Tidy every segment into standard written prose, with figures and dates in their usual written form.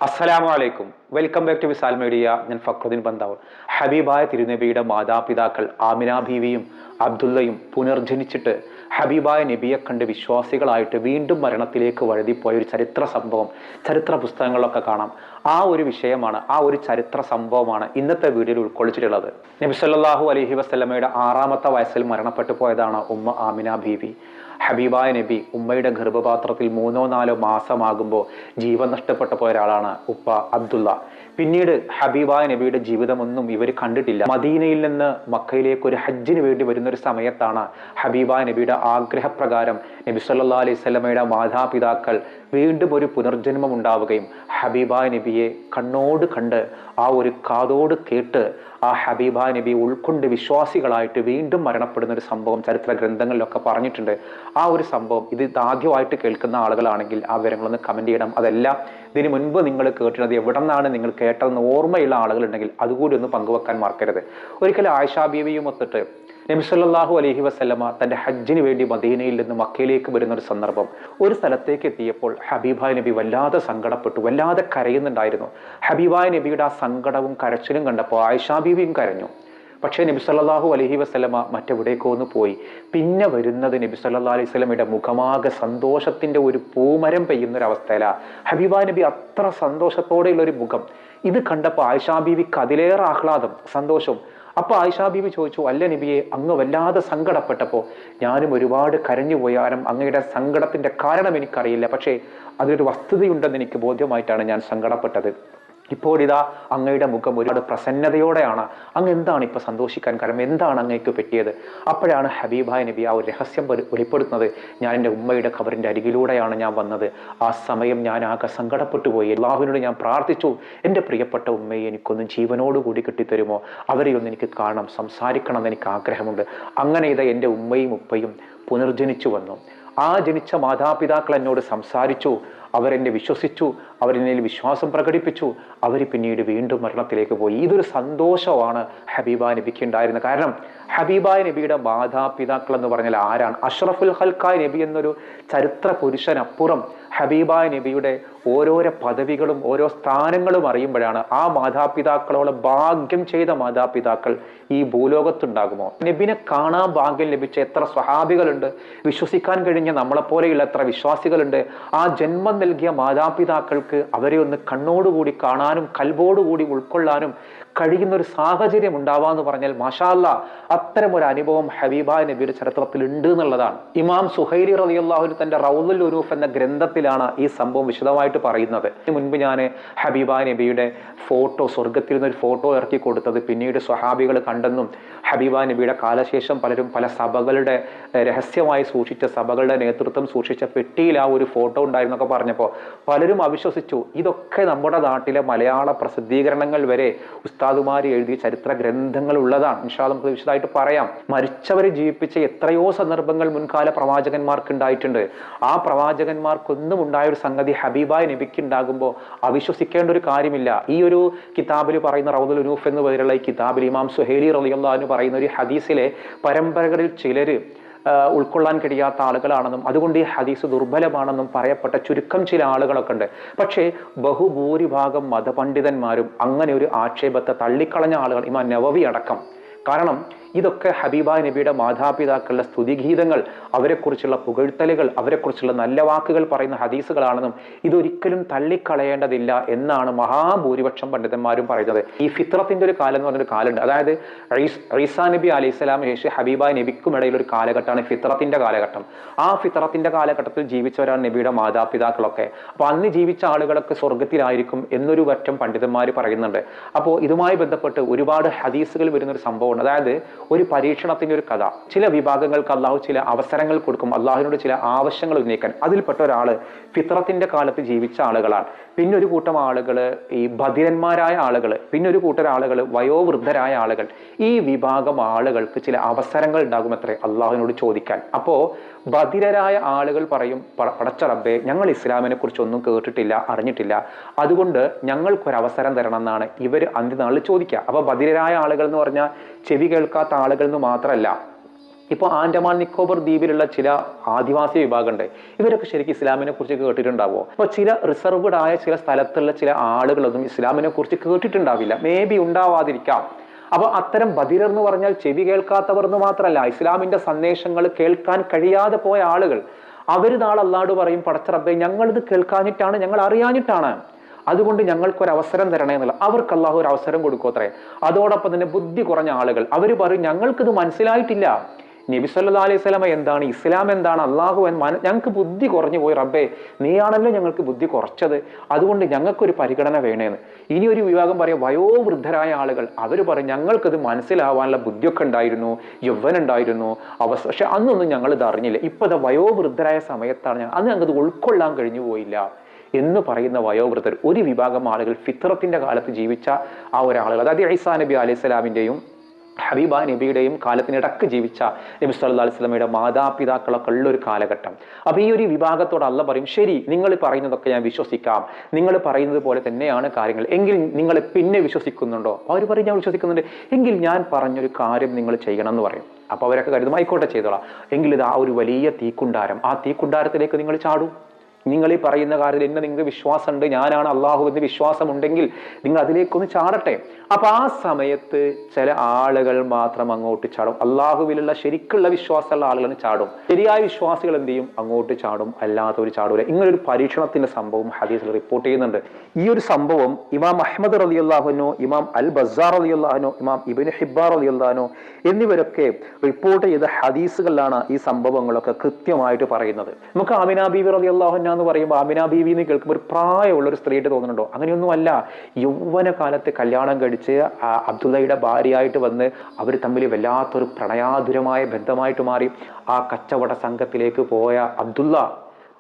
അസ്സലാമു അലൈക്കും. Welcome back to Visal media. ഞാൻ ഫക്രുദ്ദീൻ ബന്താവൂർ. ഹബീബായ തിരുനബിയുടെ മാതാപിതാക്കൾ ആമിന ബീവിയും അബ്ദുള്ളയും പുനർജനിച്ചിട്ട് ഹബീബായ നബിയെ കണ്ട് വിശ്വാസികളായിട്ട് വീണ്ടും മരണത്തിലേക്ക് വഴുതിപ്പോയ ഒരു ചരിത്ര സംഭവം ചരിത്ര പുസ്തകങ്ങളിലൊക്കെ കാണാം. ആ ഒരു വിഷയമാണ്, ആ ഒരു ചരിത്ര സംഭവമാണ് ഇന്നത്തെ വീഡിയോയിൽ ഉൾക്കൊള്ളിച്ചിട്ടുള്ളത്. നബി സല്ലല്ലാഹു അലൈഹി വസല്ലമയുടെ 6-ാമത്തെ വയസ്സിൽ മരണപ്പെട്ടു പോയതാണ് ഉമ്മ ആമിന ബീവി. ഹബീബായ നബി ഉമ്മയുടെ ഗർഭപാത്രത്തിൽ 3-4 മാസമാകുമ്പോൾ ജീവൻ നഷ്ടപ്പെട്ടു പോയ ഒരാളാണ് ഉപ്പ അബ്ദുള്ള. പിന്നീട് ഹബീബായ നബിയുടെ ജീവിതമൊന്നും ഇവർ കണ്ടിട്ടില്ല. മദീനയിൽ നിന്ന് മക്കയിലേക്ക് ഒരു ഹജ്ജിന് വേണ്ടി വരുന്നൊരു സമയത്താണ് ഹബീബായ നബിയുടെ ആഗ്രഹപ്രകാരം നബി സല്ലല്ലാഹു അലൈഹി വസല്ലമയുടെ മാതാപിതാക്കൾ വീണ്ടും ഒരു പുനർജന്മം ഉണ്ടാവുകയും ഹബീബായ നബിയെ കണ്ണോട് കണ്ട് ആ ഒരു കാതോട് കേട്ട് ആ ഹബീബായ നബി ഉൾക്കൊണ്ട് വിശ്വാസികളായിട്ട് വീണ്ടും മരണപ്പെടുന്ന ഒരു സംഭവം ചരിത്ര ഗ്രന്ഥങ്ങളിലൊക്കെ പറഞ്ഞിട്ടുണ്ട്. ആ ഒരു സംഭവം ഇത് ആദ്യമായിട്ട് കേൾക്കുന്ന ആളുകളാണെങ്കിൽ ആ വിവരങ്ങളൊന്ന് കമന്റ് ചെയ്യണം. അതല്ല ഇതിനു മുൻപ് നിങ്ങൾ കേട്ടിരുന്നത് എവിടെ നിന്നാണ് നിങ്ങൾ കേട്ടതെന്ന് ഓർമ്മയുള്ള ആളുകളുണ്ടെങ്കിൽ അതുകൂടി ഒന്ന് പങ്കുവെക്കാൻ മറക്കരുത്. ഒരിക്കലും ആയിഷാ ബീവിയും ഒത്തിട്ട് നബി സല്ലല്ലാഹു അലൈഹി വസല്ലമ തന്റെ ഹജ്ജിന് വേണ്ടി മദീനയിൽ നിന്ന് മക്കയിലേക്ക് വരുന്ന ഒരു സന്ദർഭം, ഒരു സ്ഥലത്തേക്ക് എത്തിയപ്പോൾ ഹബീബായ നബി വല്ലാതെ സങ്കടപ്പെട്ടു, വല്ലാതെ കരയുന്നുണ്ടായിരുന്നു. ഹബീബായ നബിയുടെ ആ സങ്കടവും കരച്ചിലും കണ്ടപ്പോൾ ആയിഷാ ബീവിയും കരഞ്ഞു. പക്ഷേ നബി സല്ലല്ലാഹു അലൈഹി വസല്ലമ മറ്റെവിടേക്കോ ഒന്ന് പോയി. പിന്നെ വരുന്നത് നബി സല്ലല്ലാഹു അലൈഹി വസല്ലമയുടെ മുഖമാകെ സന്തോഷത്തിന്റെ ഒരു പൂമരം പെയ്യുന്ന ഒരു അവസ്ഥയിലാണ്. ഹബീബായ നബി അത്ര സന്തോഷത്തോടെയുള്ള ഒരു മുഖം ഇത് കണ്ടപ്പോൾ ആയിഷാ ബീവിക്ക് അതിലേറെ ആഹ്ലാദം, സന്തോഷം. അപ്പൊ ആയിഷാ ബീവി ചോദിച്ചു, അല്ല നബിയെ, അങ്ങ് വല്ലാതെ സങ്കടപ്പെട്ടപ്പോൾ ഞാനും ഒരുപാട് കരഞ്ഞു പോയാലും അങ്ങയുടെ സങ്കടത്തിന്റെ കാരണം എനിക്കറിയില്ല, പക്ഷേ അതിലൊരു വസ്തുതയുണ്ടെന്ന് എനിക്ക് ബോധ്യമായിട്ടാണ് ഞാൻ സങ്കടപ്പെട്ടത്. ഇപ്പോൾ ഇതാ അങ്ങയുടെ മുഖം ഒരുപാട് പ്രസന്നതയോടെയാണ്. അങ്ങ് എന്താണ് ഇപ്പൊ സന്തോഷിക്കാൻ കാരണം, എന്താണ് അങ്ങേക്ക് പറ്റിയത്? അപ്പോഴാണ് ഹബീബായ നബി ആ ഒരു രഹസ്യം വെളിപ്പെടുത്തുന്നത്. ഞാൻ എൻ്റെ ഉമ്മയുടെ ഖബറിന്റെ അരികിലൂടെയാണ് ഞാൻ വന്നത്. ആ സമയം ഞാൻ ആകെ സങ്കടപ്പെട്ടു പോയി. അല്ലാഹുവിനോട് ഞാൻ പ്രാർത്ഥിച്ചു, എൻ്റെ പ്രിയപ്പെട്ട ഉമ്മയെ എനിക്കൊന്ന് ജീവനോടുകൂടി കിട്ടിത്തരുമോ? അവരെ ഒന്ന് എനിക്ക് കാണണം, സംസാരിക്കണം എന്ന് എനിക്ക് ആഗ്രഹമുണ്ട്. അങ്ങനെ ഇതാ എൻ്റെ ഉമ്മയും ഉപ്പയും പുനർജനിച്ചു വന്നു. ആ ജനിച്ച മാതാപിതാക്കൾ എന്നോട് സംസാരിച്ചു, അവരെന്നെ വിശ്വസിച്ചു, അവരെന്നിൽ വിശ്വാസം പ്രകടിപ്പിച്ചു. അവർ പിന്നീട് വീണ്ടും മരണത്തിലേക്ക് പോയി. ഇതൊരു സന്തോഷമാണ് ഹബീബായ നബിക്ക് ഉണ്ടായിരുന്നത്. കാരണം ഹബീബായ നബിയുടെ മാതാപിതാക്കൾ എന്ന് പറഞ്ഞാൽ ആരാണ്? അഷ്റഫുൽ ഖൽഖായ നബി എന്നൊരു ചരിത്ര പുരുഷനപ്പുറം ഹബീബായ നബിയുടെ ഓരോരോ പദവികളും ഓരോ സ്ഥാനങ്ങളും അറിയുമ്പോഴാണ് ആ മാതാപിതാക്കളോളം ഭാഗ്യം ചെയ്ത മാതാപിതാക്കൾ ഈ ഭൂലോകത്തുണ്ടാകുമോ? നബിനെ കാണാൻ ഭാഗ്യം ലഭിച്ച എത്ര സ്വഹാബികളുണ്ട്, വിശ്വസിക്കാൻ കഴിഞ്ഞ നമ്മളെപ്പോലെയുള്ള എത്ര വിശ്വാസികളുണ്ട്. ആ ജന്മം നൽകിയ മാതാപിതാക്കൾക്ക് അവരെ ഒന്ന് കണ്ണോടുകൂടി കാണാനും കൽബോടുകൂടി ഉൾക്കൊള്ളാനും കഴിയുന്ന ഒരു സാഹചര്യം ഉണ്ടാവാന്ന് പറഞ്ഞാൽ മാഷാ അല്ലാഹ്, അത്തരം ഒരു അനുഭവം ഹബീബായ നബിയുടെ ചരിത്രത്തിൽ ഉണ്ട് എന്നുള്ളതാണ്. ഇമാം സുഹൈലി റളിയല്ലാഹു അൻഹു തന്റെ റൗദുൽ ഉനൂഫ് എന്ന ഗ്രന്ഥത്തിലാണ് ഈ സംഭവം വിശദമായിട്ട് പറയുന്നത്. മുൻപ് ഞാൻ ഹബീബായ നബിയുടെ ഫോട്ടോ, സ്വർഗത്തിൽ നിന്ന് ഒരു ഫോട്ടോ ഇറക്കി കൊടുത്തത് പിന്നീട് സ്വഹാബികൾ കണ്ടെന്നും ഹബീബായ നബിയുടെ കാലശേഷം പലരും പല സഭകളുടെ രഹസ്യമായി സൂക്ഷിച്ച സഭകളുടെ നേതൃത്വം സൂക്ഷിച്ച പെട്ടിയിൽ ആ ഒരു ഫോട്ടോ ഉണ്ടായിരുന്നൊക്കെ പറഞ്ഞപ്പോൾ പലരും അവിശ്വസിച്ചു. ഇതൊക്കെ നമ്മുടെ നാട്ടിലെ മലയാള പ്രസിദ്ധീകരണങ്ങൾ വരെ ഉസ്താദുമാർ എഴുതിയ ചരിത്ര ഗ്രന്ഥങ്ങൾ ഉള്ളതാണ്. ഇൻഷാ അല്ലാഹ് നമുക്ക് വിശദമായിട്ട് പറയാം. മരിച്ചവരെ ജീവിപ്പിച്ച എത്രയോ സന്ദർഭങ്ങൾ മുൻകാല പ്രവാചകന്മാർക്ക് ഉണ്ടായിട്ടുണ്ട്. ആ പ്രവാചകന്മാർക്കൊന്നും ഉണ്ടായ ഒരു സംഗതി ഹബീബായ നബിക്ക് ഉണ്ടാകുമ്പോൾ അവിശ്വസിക്കേണ്ട ഒരു കാര്യമില്ല. ഈ ഒരു കിതാബിൽ പറയുന്ന റൗദുൽ ഉനൂഫ് എന്ന് പേരുള്ള ഈ കിതാബിൽ ഇമാം സുഹൈലി റളിയല്ലാഹു അൻഹു പറയുന്ന ഒരു ഹദീസിലെ പരമ്പരകളിൽ ചിലര് ഉൾക്കൊള്ളാൻ കഴിയാത്ത ആളുകളാണെന്നും അതുകൊണ്ട് ഈ ഹദീസ് ദുർബലമാണെന്നും പറയപ്പെട്ട ചുരുക്കം ചില ആളുകളൊക്കെ ഉണ്ട്. പക്ഷേ ബഹുഭൂരിഭാഗം മതപണ്ഡിതന്മാരും അങ്ങനെ ഒരു ആക്ഷേപത്തെ തള്ളിക്കളഞ്ഞ ആളുകൾ, ഇമാം നവവി അടക്കം. കാരണം ഇതൊക്കെ ഹബീബായ നബിയുടെ മാതാപിതാക്കളുടെ സ്തുതിഗീതങ്ങൾ, അവരെക്കുറിച്ചുള്ള പുകഴ്ത്തലുകൾ, അവരെക്കുറിച്ചുള്ള നല്ല വാക്കുകൾ പറയുന്ന ഹദീസുകളാണെന്നും ഇതൊരിക്കലും തള്ളിക്കളയേണ്ടതില്ല എന്നാണ് മഹാഭൂരിപക്ഷം പണ്ഡിതന്മാരും പറയുന്നത്. ഈ ഫിത്രത്തിന്റെ ഒരു കാലം എന്ന് പറഞ്ഞൊരു കാലമുണ്ട്. അതായത് ഈസാ നബി അലൈഹി സ്വലാമിന് ശേഷം ഹബീബായ നബിക്കും ഇടയിൽ ഒരു കാലഘട്ടമാണ് ഫിത്രത്തിന്റെ കാലഘട്ടം. ആ ഫിത്രത്തിന്റെ കാലഘട്ടത്തിൽ ജീവിച്ചവരാണ് നബിയുടെ മാതാപിതാക്കളൊക്കെ. അപ്പൊ അന്ന് ജീവിച്ച ആളുകളൊക്കെ സ്വർഗത്തിലായിരിക്കും എന്നൊരു വറ്റം പണ്ഡിതന്മാർ പറയുന്നുണ്ട്. അപ്പോൾ ഇതുമായി ബന്ധപ്പെട്ട് ഒരുപാട് ഹദീസുകൾ വരുന്നൊരു സംഭവമുണ്ട്. അതായത് ഒരു പരീക്ഷണത്തിന്റെ ഒരു കഥ. ചില വിഭാഗങ്ങൾക്ക് അള്ളാഹു ചില അവസരങ്ങൾ കൊടുക്കും, അള്ളാഹുവിനോട് ചില ആവശ്യങ്ങൾ ഉന്നയിക്കാൻ. അതിൽപ്പെട്ട ഒരാള് ഫിത്രത്തിന്റെ കാലത്ത് ജീവിച്ച ആളുകളാണ്. പിന്നെ ഒരു കൂട്ടം ആളുകൾ ഈ ബധിരന്മാരായ ആളുകൾ, പിന്നെ ഒരു കൂട്ടം ആളുകൾ വയോവൃദ്ധരായ ആളുകൾ. ഈ വിഭാഗം ആളുകൾക്ക് ചില അവസരങ്ങൾ ഉണ്ടാകുമത്രേ അള്ളാഹുവിനോട് ചോദിക്കാൻ. അപ്പോ ബധിരരായ ആളുകൾ പറയും, പടച്ച റബ്ബേ, ഞങ്ങൾ ഇസ്ലാമിനെ കുറിച്ചൊന്നും കേട്ടിട്ടില്ല, അറിഞ്ഞിട്ടില്ല, അതുകൊണ്ട് ഞങ്ങൾക്കൊരവസരം തരണം എന്നാണ് ഇവർ അന്ത്യനാളിൽ ചോദിക്കുക. അപ്പൊ ബധിരരായ ആളുകൾ എന്ന് പറഞ്ഞാൽ ചെവി കേൾക്കാത്ത ആളുകൾ എന്ന് മാത്രമല്ല, ഇപ്പോൾ ആൻഡമാൻ നിക്കോബർ ദ്വീപിലുള്ള ചില ആദിവാസി വിഭാഗമുണ്ട്, ഇവരൊക്കെ ശരിക്കും ഇസ്ലാമിനെ കുറിച്ച് കേട്ടിട്ടുണ്ടാവുമോ? അപ്പോൾ ചില റിസർവ്ഡ് ആയ ചില സ്ഥലത്തുള്ള ചില ആളുകളൊന്നും ഇസ്ലാമിനെ കുറിച്ച് കേട്ടിട്ടുണ്ടാവില്ല, മേ ബി ഉണ്ടാവാതിരിക്കാം. അപ്പോൾ അത്തരം ബധിരർ എന്ന് പറഞ്ഞാൽ ചെവി കേൾക്കാത്തവർ എന്ന് മാത്രമല്ല, ഇസ്ലാമിന്റെ സന്ദേശങ്ങൾ കേൾക്കാൻ കഴിയാതെ പോയ ആളുകൾ. അവർ നാളെ അല്ലാഹുവോട് പറയും, പടച്ച റബ്ബേ ഞങ്ങളിത് കേൾക്കാഞ്ഞിട്ടാണ്, ഞങ്ങൾ അറിയാഞ്ഞിട്ടാണ്, അതുകൊണ്ട് ഞങ്ങൾക്കൊരു അവസരം തരണേ എന്നുള്ള. അവർക്ക് അല്ലാഹു ഒരു അവസരം കൊടുക്കോത്രേ. അതോടൊപ്പം തന്നെ ബുദ്ധി കുറഞ്ഞ ആളുകൾ അവർ പറയും, ഞങ്ങൾക്കിത് മനസ്സിലായിട്ടില്ല, നബി സല്ലല്ലാഹു അലൈഹി വസല്ലം എന്താണ്, ഇസ്ലാം എന്താണ്, അള്ളാഹു ഞങ്ങൾക്ക് ബുദ്ധി കുറഞ്ഞു പോയി റബ്ബേ, നീയാണല്ലോ ഞങ്ങൾക്ക് ബുദ്ധി കുറച്ചത്, അതുകൊണ്ട് ഞങ്ങൾക്കൊരു പരിഗണന വേണേന്ന്. ഇനി ഒരു വിഭാഗം പറയും, വയോവൃദ്ധരായ ആളുകൾ, അവർ പറയും ഞങ്ങൾക്കത് മനസ്സിലാവാനുള്ള ബുദ്ധിയൊക്കെ ഉണ്ടായിരുന്നു, യൗവനുണ്ടായിരുന്നു, പക്ഷെ അന്നൊന്നും ഞങ്ങൾ ഇത് അറിഞ്ഞില്ല, ഇപ്പൊ അത് വയോവൃദ്ധരായ സമയത്താണ് അന്ന് ഞങ്ങൾക്ക് ഉൾക്കൊള്ളാൻ കഴിഞ്ഞു പോയില്ല എന്ന് പറയുന്ന വയോവൃദ്ധർ. ഒരു വിഭാഗം ആളുകൾ ഫിത്രത്തിന്റെ കാലത്ത് ജീവിച്ച ആ ഒരാളുകൾ, അതായത് ഈസാ നബി അലൈഹി സ്വലാമിന്റെയും ഹബീബ നബിയുടെയും കാലത്തിനിടക്ക് ജീവിച്ച നബി സല്ലല്ലാഹു അലൈഹി വസല്ലമയുടെ മാതാപിതാക്കളൊക്കെ ഉള്ളൊരു കാലഘട്ടം. അപ്പൊ ഈ ഒരു വിഭാഗത്തോട് അല്ലാഹു പറയും, ശരി നിങ്ങൾ പറയുന്നതൊക്കെ ഞാൻ വിശ്വസിക്കാം, നിങ്ങൾ പറയുന്നത് പോലെ തന്നെയാണ് കാര്യങ്ങൾ, എങ്കിൽ നിങ്ങൾ പിന്നെ വിശ്വസിക്കുന്നുണ്ടോ? അവർ പറയും ഞാൻ വിശ്വസിക്കുന്നുണ്ട്, എങ്കിൽ ഞാൻ പറഞ്ഞൊരു കാര്യം നിങ്ങൾ ചെയ്യണം എന്ന് പറയും. അപ്പൊ അവരൊക്കെ കരുതും ആയിക്കോട്ടെ ചെയ്തോളാം, എങ്കിൽ ഇത് ആ ഒരു വലിയ തീക്കുണ്ടാരം, ആ തീക്കുണ്ടാരത്തിലേക്ക് നിങ്ങൾ ചാടും. നിങ്ങൾ ഈ പറയുന്ന കാര്യത്തിൽ എന്നെ നിങ്ങൾക്ക് വിശ്വാസമുണ്ട്, ഞാനാണ് അള്ളാഹു എന്ന് വിശ്വാസമുണ്ടെങ്കിൽ നിങ്ങൾ അതിലേക്കൊന്ന് ചാടട്ടെ. അപ്പൊ ആ സമയത്ത് ചില ആളുകൾ മാത്രം അങ്ങോട്ട് ചാടും, അള്ളാഹുവിലുള്ള ശരിക്കുള്ള വിശ്വാസമുള്ള ആളുകൾ ചാടും. ശരിയായ വിശ്വാസികൾ എന്ത് ചെയ്യും? അങ്ങോട്ട് ചാടും, അല്ലാത്തവർ ചാടൂല. ഇങ്ങനൊരു പരീക്ഷണത്തിന്റെ സംഭവം ഹദീസിൽ റിപ്പോർട്ട് ചെയ്യുന്നുണ്ട്. ഈ ഒരു സംഭവം ഇമാം അഹ്മദ് റളിയല്ലാഹു അൻഹു, ഇമാം അൽ ബസ്സാർ റളിയല്ലാഹു അൻഹു, ഇമാം ഇബ്നു ഹിബ്ബാൻ റളിയല്ലാഹു അൻഹു എന്നിവരൊക്കെ റിപ്പോർട്ട് ചെയ്ത ഹദീസുകളിലാണ് ഈ സംഭവങ്ങളൊക്കെ കൃത്യമായിട്ട് പറയുന്നത്. നമുക്ക് ആമിന ബീവി റളിയല്ലാഹു അൻഹ എന്ന് പറയുമ്പോൾ ആമിന ബീവി എന്ന് കേൾക്കുമ്പോൾ ഒരു പ്രായമുള്ള ഒരു സ്ത്രീയായിട്ട് തോന്നുന്നുണ്ടോ? അങ്ങനെയൊന്നുമല്ല. യൗവന കാലത്ത് കല്യാണം കഴിച്ച് അബ്ദുള്ളയുടെ ഭാര്യയായിട്ട് വന്ന് അവർ തമ്മിൽ വല്ലാത്തൊരു പ്രണയാതുരമായ ബന്ധമായിട്ട് മാറി. ആ കച്ചവട സംഘത്തിലേക്ക് പോയ അബ്ദുള്ള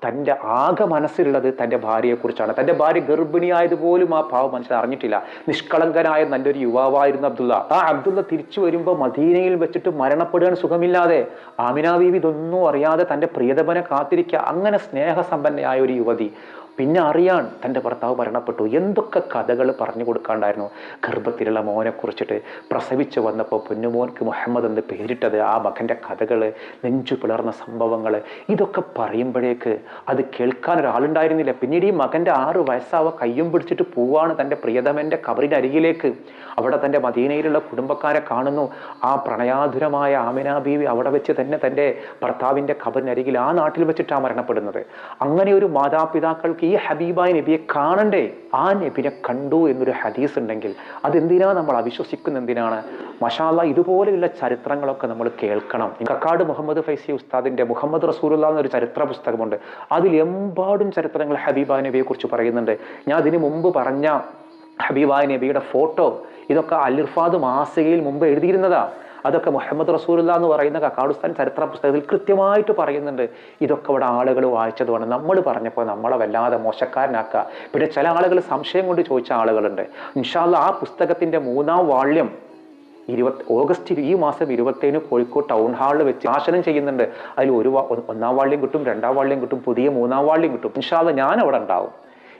തൻ്റെ ആകെ മനസ്സിലുള്ളത് തൻ്റെ ഭാര്യയെക്കുറിച്ചാണ്. തൻ്റെ ഭാര്യ ഗർഭിണിയായതുപോലും ആ പാവ മനുഷ്യൻ അറിഞ്ഞിട്ടില്ല. നിഷ്കളങ്കനായ നല്ലൊരു യുവാവായിരുന്നു അബ്ദുള്ള. ആ അബ്ദുള്ള തിരിച്ചു വരുമ്പോൾ മദീനയിൽ വെച്ചിട്ട് മരണപ്പെടുകയാണ് സുഖമില്ലാതെ. ആമിന ബീവി ഇതൊന്നും അറിയാതെ തൻ്റെ പ്രിയതമനെ കാത്തിരിക്കുക. അങ്ങനെ സ്നേഹസമ്പന്നയായ ഒരു യുവതി പിന്നെ അറിയാൻ തൻ്റെ ഭർത്താവ് മരണപ്പെട്ടു. എന്തൊക്കെ കഥകൾ പറഞ്ഞു കൊടുക്കാണ്ടായിരുന്നു. ഗർഭത്തിലുള്ള മോനെ കുറിച്ചിട്ട്, പ്രസവിച്ചു വന്നപ്പോൾ പൊന്നുമോൻക്ക് മുഹമ്മദ് എന്ന് പേരിട്ടത്, ആ മകൻ്റെ കഥകൾ, നെഞ്ചു പിളർന്ന സംഭവങ്ങൾ, ഇതൊക്കെ പറയുമ്പോഴേക്ക് അത് കേൾക്കാൻ ഒരാളുണ്ടായിരുന്നില്ല. പിന്നീട് ഈ മകൻ്റെ 6 വയസ്സാവ കയ്യും പിടിച്ചിട്ട് പോവാണ് തൻ്റെ പ്രിയതമൻ്റെ കബറിൻ്റെ അരികിലേക്ക്. അവിടെ തൻ്റെ മദീനയിലുള്ള കുടുംബക്കാരെ കാണുന്നു. ആ പ്രണയാതുരമായ ആമിന ബീവി അവിടെ വെച്ച് തന്നെ തൻ്റെ ഭർത്താവിൻ്റെ കബറിനരികിൽ ആ നാട്ടിൽ വെച്ചിട്ടാണ് മരണപ്പെടുന്നത്. അങ്ങനെ ഒരു മാതാപിതാക്കൾക്ക് ഈ ഹബീബായ നബിയെ കാണണ്ടേ? ആ നബിനെ കണ്ടു എന്നൊരു ഹദീസ് ഉണ്ടെങ്കിൽ അതെന്തിനാണ് നമ്മൾ അവിശ്വസിക്കുന്ന? എന്തിനാണ്? മാഷാ അല്ലാഹ്, ഇതുപോലെയുള്ള ചരിത്രങ്ങളൊക്കെ നമ്മൾ കേൾക്കണം. കക്കാട് മുഹമ്മദ് ഫൈസി ഉസ്താദിന്റെ മുഹമ്മദ് റസൂലുള്ള എന്നൊരു ചരിത്ര പുസ്തകമുണ്ട്. അതിൽ എമ്പാടും ചരിത്രങ്ങൾ ഹബീബായ നബിയെ കുറിച്ച് പറയുന്നുണ്ട്. ഞാൻ അതിനു മുമ്പ് പറഞ്ഞ ഹബീബായ നബിയുടെ ഫോട്ടോ ഇതൊക്കെ അൽ ഇർഫാദ് മാസികയിൽ മുമ്പ് എഴുതിയിരുന്നതാ. അതൊക്കെ മുഹമ്മദ് റസൂലുള്ള എന്ന് പറയുന്ന കക്കാടുസ്ഥാൻ ചരിത്ര പുസ്തകത്തിൽ കൃത്യമായിട്ട് പറയുന്നുണ്ട്. ഇതൊക്കെ ഇവിടെ ആളുകൾ വായിച്ചതുമാണ്. നമ്മൾ പറഞ്ഞപ്പോൾ നമ്മളെ വല്ലാതെ മോശക്കാരനാക്കുക. പിന്നെ ചില ആളുകൾ സംശയം കൊണ്ട് ചോദിച്ച ആളുകളുണ്ട്. ഇൻഷാ അല്ലാഹ് ആ പുസ്തകത്തിന്റെ 3ാം വാള്യം ഓഗസ്റ്റ് ഈ മാസം 27 കോഴിക്കോട് ടൗൺ ഹാളിൽ വെച്ച് ഭാഷണം ചെയ്യുന്നുണ്ട്. അതിൽ 1ാം വാള്യം കിട്ടും, 2ാം വാള്യം കിട്ടും, പുതിയ 3ാം വാള്യം കിട്ടും. ഇൻഷാ അല്ലാഹ് ഞാൻ അവിടെ ഉണ്ടാവും.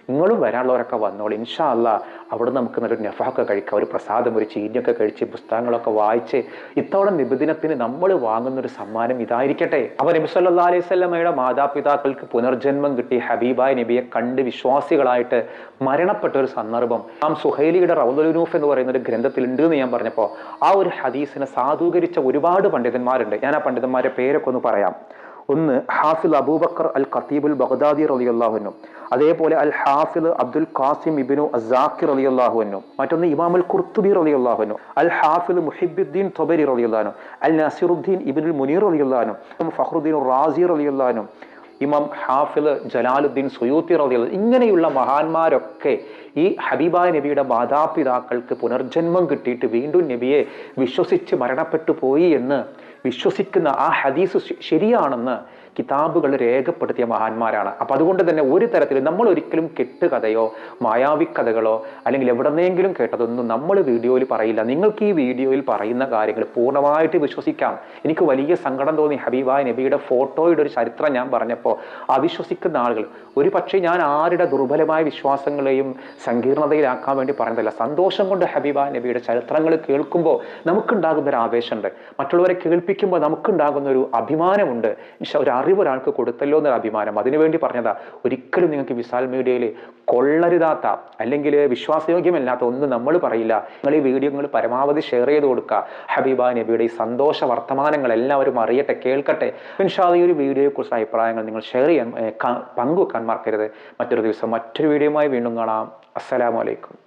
നിങ്ങളും വരാനുള്ളവരൊക്കെ വന്നോളൂ. ഇൻഷാ അല്ലാഹ് അവിടെ നമുക്ക് നല്ലൊരു നഫഹൊക്കെ കഴിക്കാം, ഒരു പ്രസാദം, ഒരു ചീനിയൊക്കെ കഴിച്ച് പുസ്തകങ്ങളൊക്കെ വായിച്ച് ഇത്തവണ നിബിദിനത്തിന് നമ്മൾ വാങ്ങുന്നൊരു സമ്മാനം ഇതായിരിക്കട്ടെ. അപ്പോൾ നബി സല്ലല്ലാഹു അലൈഹി വസല്ലമയുടെ മാതാപിതാക്കൾക്ക് പുനർജന്മം കിട്ടി ഹബീബായ നബിയെ കണ്ട് വിശ്വാസികളായിട്ട് മരണപ്പെട്ട ഒരു സന്ദർഭം സുഹൈലിയുടെ റൗദുൽ ഉനൂഫ് എന്ന് പറയുന്ന ഒരു ഗ്രന്ഥത്തിലുണ്ട് എന്ന് ഞാൻ പറഞ്ഞപ്പോൾ ആ ഒരു ഹദീസിനെ സാധൂകരിച്ച ഒരുപാട് പണ്ഡിതന്മാരുണ്ട്. ഞാൻ ആ പണ്ഡിതന്മാരെ പേരൊക്കെ ഒന്ന് പറയാം. ഒന്ന് ഹാഫിൽ അബൂബക്കർ അൽ ഖത്തീബുൽ ബഗ്ദാദി റളിയല്ലാഹു അൻഹു, അതേപോലെ അൽ ഹാഫിൽ അബ്ദുൽ ഖാസിം ഇബ്നു അസ്സാക്കിർ റളിയല്ലാഹു അൻഹു, മറ്റൊന്ന് ഇമാമുൽ ഖുർത്തുബി റളിയല്ലാഹു അൻഹു, അൽ ഹാഫിൽ മുഹിബ്ബുദ്ദീൻ ത്വബരി റളിയല്ലാഹു അൻഹു, അൽ നാസിറുദ്ദീൻ ഇബ്നുൽ മുനീർ റളിയല്ലാഹു അൻഹു, ഫഖ്റുദ്ദീൻ റാസി റളിയല്ലാഹു അൻഹു, ഇമാം ഹാഫിൽ ജലാലുദ്ദീൻ സുയൂത്തി റളിയല്ലാഹു. ഇങ്ങനെയുള്ള മഹാന്മാരൊക്കെ ഈ ഹബീബായ നബിയുടെ മാതാപിതാക്കൾക്ക് പുനർജന്മം കിട്ടിയിട്ട് വീണ്ടും നബിയെ വിശ്വസിച്ച് മരണപ്പെട്ടു പോയി എന്ന് വിശ്വസിക്കുന്ന ആ ഹദീസ് ശരിയാണെന്ന് കിതാബുകൾ രേഖപ്പെടുത്തിയ മഹാന്മാരാണ്. അപ്പം അതുകൊണ്ട് തന്നെ ഒരു തരത്തിലും നമ്മൾ ഒരിക്കലും കെട്ടുകഥയോ മായാവി കഥകളോ അല്ലെങ്കിൽ എവിടെന്നെങ്കിലും കേട്ടതൊന്നും നമ്മൾ വീഡിയോയിൽ പറയില്ല. നിങ്ങൾക്ക് ഈ വീഡിയോയിൽ പറയുന്ന കാര്യങ്ങൾ പൂർണ്ണമായിട്ട് വിശ്വസിക്കാം. എനിക്ക് വലിയ സങ്കടം തോന്നി ഹബീബായ നബിയുടെ ഫോട്ടോയുടെ ഒരു ചരിത്രം ഞാൻ പറഞ്ഞപ്പോൾ അവിശ്വസിക്കുന്ന ആളുകൾ, ഒരു പക്ഷേ ഞാൻ ആരുടെ ദുർബലമായ വിശ്വാസങ്ങളെയും സങ്കീർണതയിലാക്കാൻ വേണ്ടി പറയുന്നതല്ല. സന്തോഷം കൊണ്ട് ഹബീബായ നബിയുടെ ചരിത്രങ്ങൾ കേൾക്കുമ്പോൾ നമുക്കുണ്ടാകുന്ന ഒരു ആവേശമുണ്ട്, മറ്റുള്ളവരെ കേൾപ്പിക്കുമ്പോൾ നമുക്കുണ്ടാകുന്ന ഒരു അഭിമാനമുണ്ട്. ഒരു അറിവ് ഒരാൾക്ക് കൊടുത്തല്ലോ എന്നൊരു അഭിമാനം, അതിനുവേണ്ടി പറഞ്ഞതാ. ഒരിക്കലും നിങ്ങൾക്ക് വിസാൽ മീഡിയയിൽ കൊള്ളരുതാത്ത അല്ലെങ്കിൽ വിശ്വാസയോഗ്യമല്ലാത്ത ഒന്നും നമ്മൾ പറയില്ല. നിങ്ങൾ ഈ വീഡിയോകൾ പരമാവധി ഷെയർ ചെയ്ത് കൊടുക്കുക. ഹബീബായ നബിയുടെ ഈ സന്തോഷ വർത്തമാനങ്ങൾ എല്ലാവരും അറിയട്ടെ, കേൾക്കട്ടെ. ഇൻഷാ അല്ലാഹ് ഈ ഒരു വീഡിയോയെക്കുറിച്ച് അഭിപ്രായങ്ങൾ നിങ്ങൾ ഷെയർ ചെയ്യാൻ പങ്കുവെക്കാൻ മറക്കരുത്. മറ്റൊരു ദിവസം മറ്റൊരു വീഡിയോയുമായി വീണ്ടും കാണാം. അസ്സലാമു അലൈക്കും.